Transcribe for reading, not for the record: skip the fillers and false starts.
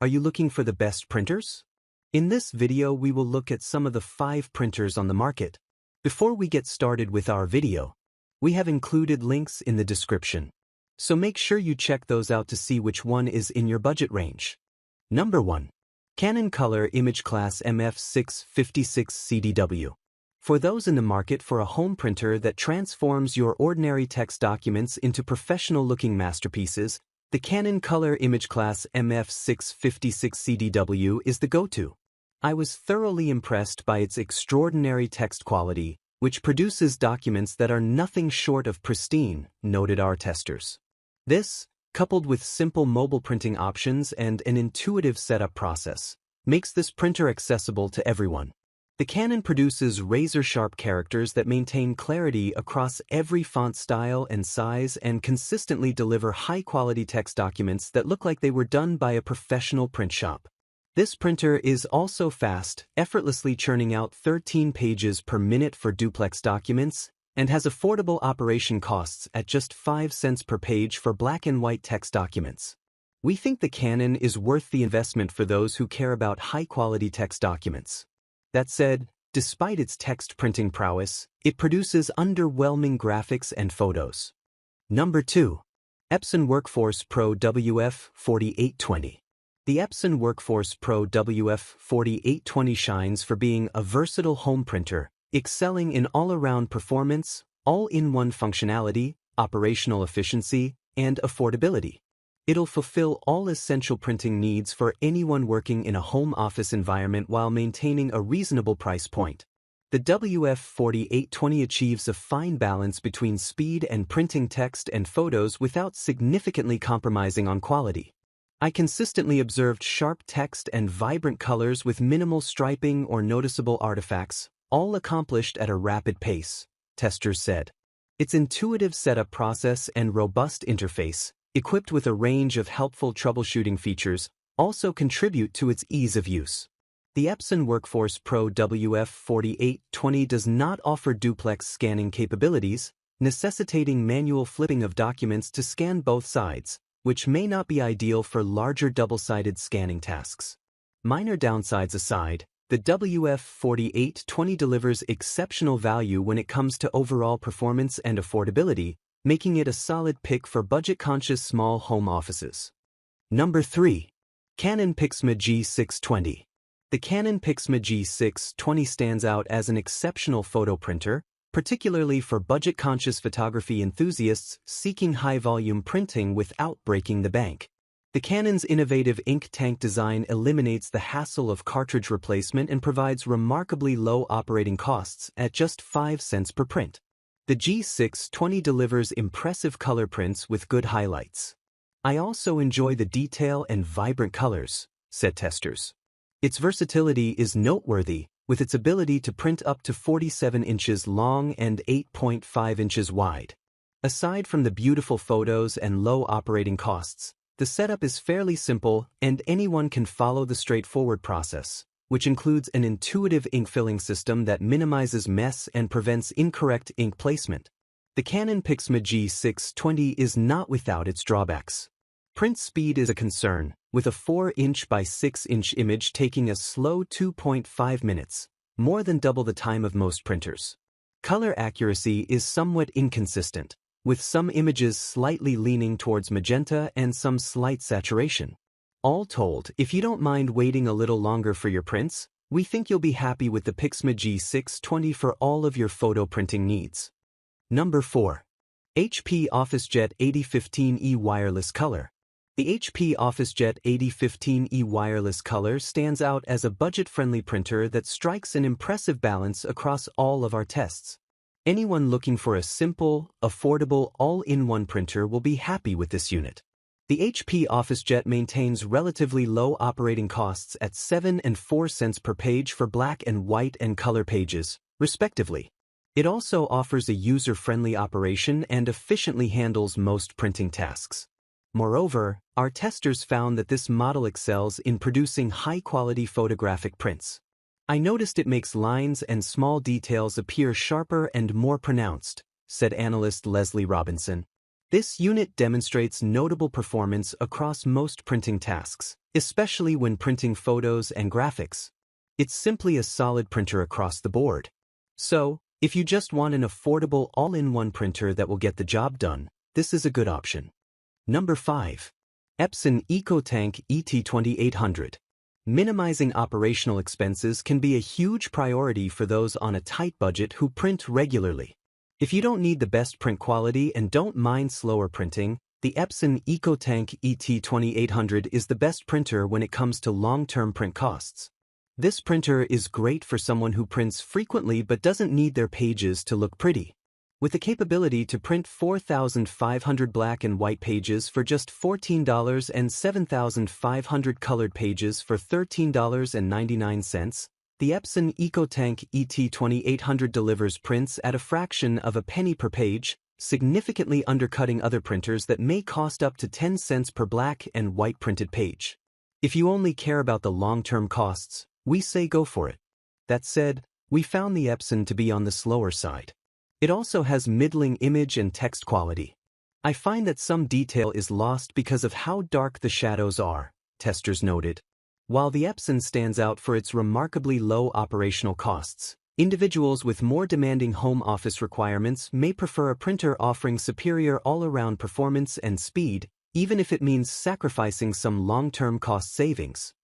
Are you looking for the best printers? In this video we will look at some of the 5 printers on the market. Before we get started with our video, we have included links in the description. So make sure you check those out to see which one is in your budget range. Number 1. Canon Color imageCLASS MF656 CDW. For those in the market for a home printer that transforms your ordinary text documents into professional-looking masterpieces, the Canon Color imageCLASS MF656 CDW is the go-to. I was thoroughly impressed by its extraordinary text quality, which produces documents that are nothing short of pristine, noted our testers. This, coupled with simple mobile printing options and an intuitive setup process, makes this printer accessible to everyone. The Canon produces razor-sharp characters that maintain clarity across every font style and size and consistently deliver high-quality text documents that look like they were done by a professional print shop. This printer is also fast, effortlessly churning out 13 pages per minute for duplex documents, and has affordable operation costs at just 5 cents per page for black and white text documents. We think the Canon is worth the investment for those who care about high-quality text documents. That said, despite its text printing prowess, it produces underwhelming graphics and photos. Number 2. Epson Workforce Pro WF4820. The Epson Workforce Pro WF4820 shines for being a versatile home printer, excelling in all-around performance, all-in-one functionality, operational efficiency, and affordability. It'll fulfill all essential printing needs for anyone working in a home office environment while maintaining a reasonable price point. The WF4820 achieves a fine balance between speed and printing text and photos without significantly compromising on quality. I consistently observed sharp text and vibrant colors with minimal striping or noticeable artifacts, all accomplished at a rapid pace, testers said. Its intuitive setup process and robust interface, equipped with a range of helpful troubleshooting features, also contribute to its ease of use. The Epson Workforce Pro WF4820 does not offer duplex scanning capabilities, necessitating manual flipping of documents to scan both sides, which may not be ideal for larger double-sided scanning tasks. Minor downsides aside, the WF4820 delivers exceptional value when it comes to overall performance and affordability, making it a solid pick for budget-conscious small home offices. Number 3. Canon PIXMA G620. The Canon PIXMA G620 stands out as an exceptional photo printer, particularly for budget-conscious photography enthusiasts seeking high-volume printing without breaking the bank. The Canon's innovative ink tank design eliminates the hassle of cartridge replacement and provides remarkably low operating costs at just 5 cents per print. The G620 delivers impressive color prints with good highlights. I also enjoy the detail and vibrant colors, said testers. Its versatility is noteworthy, with its ability to print up to 47 inches long and 8.5 inches wide. Aside from the beautiful photos and low operating costs, the setup is fairly simple and anyone can follow the straightforward process, which includes an intuitive ink filling system that minimizes mess and prevents incorrect ink placement. The Canon PIXMA G620 is not without its drawbacks. Print speed is a concern, with a 4-inch by 6-inch image taking a slow 2.5 minutes, more than double the time of most printers. Color accuracy is somewhat inconsistent, with some images slightly leaning towards magenta and some slight saturation. All told, if you don't mind waiting a little longer for your prints, we think you'll be happy with the PIXMA G620 for all of your photo printing needs. Number 4. HP OfficeJet 8015E Wireless Color. The HP OfficeJet 8015E Wireless Color stands out as a budget-friendly printer that strikes an impressive balance across all of our tests. Anyone looking for a simple, affordable, all-in-one printer will be happy with this unit. The HP OfficeJet maintains relatively low operating costs at 7 and 4 cents per page for black and white and color pages, respectively. It also offers a user-friendly operation and efficiently handles most printing tasks. Moreover, our testers found that this model excels in producing high-quality photographic prints. I noticed it makes lines and small details appear sharper and more pronounced, said analyst Leslie Robinson. This unit demonstrates notable performance across most printing tasks, especially when printing photos and graphics. It's simply a solid printer across the board. So, if you just want an affordable all-in-one printer that will get the job done, this is a good option. Number 5. Epson EcoTank ET2800. Minimizing operational expenses can be a huge priority for those on a tight budget who print regularly. If you don't need the best print quality and don't mind slower printing, the Epson EcoTank ET2800 is the best printer when it comes to long-term print costs. This printer is great for someone who prints frequently but doesn't need their pages to look pretty. With the capability to print 4,500 black and white pages for just $14 and 7,500 colored pages for $13.99, the Epson EcoTank ET2800 delivers prints at a fraction of a penny per page, significantly undercutting other printers that may cost up to 10 cents per black and white printed page. If you only care about the long-term costs, we say go for it. That said, we found the Epson to be on the slower side. It also has middling image and text quality. I find that some detail is lost because of how dark the shadows are, testers noted. While the Epson stands out for its remarkably low operational costs, individuals with more demanding home office requirements may prefer a printer offering superior all-around performance and speed, even if it means sacrificing some long-term cost savings.